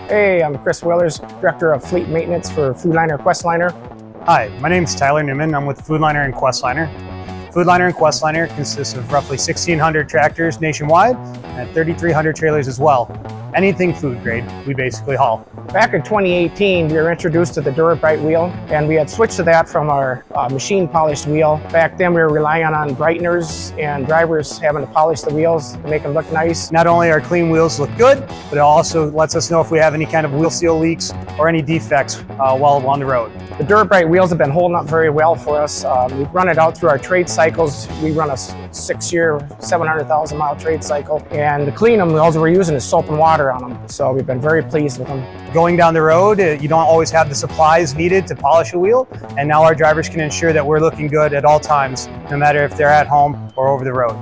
Hey, I'm Chris Willers, Director of Fleet Maintenance for Foodliner Quest Liner. Hi, my name is Tyler Neumann. I'm with Foodliner and Quest Liner. Foodliner and Quest Liner consists of roughly 1,600 tractors nationwide and 3,300 trailers as well. Anything food grade, we basically haul. Back in 2018, we were introduced to the Dura-Bright wheel, and we had switched to that from our machine polished wheel. Back then, we were relying on brighteners and drivers having to polish the wheels to make them look nice. Not only our clean wheels look good, but it also lets us know if we have any kind of wheel seal leaks or any defects while on the road. The Dura-Bright wheels have been holding up very well for us. We run it out through our trade cycles. We run a 6-year, 700,000 mile trade cycle, and to clean them, all we're using is soap and water on them. So we've been very pleased with them. Going down the road, you don't always have the supplies needed to polish a wheel, and now our drivers can ensure that we're looking good at all times, no matter if they're at home or over the road.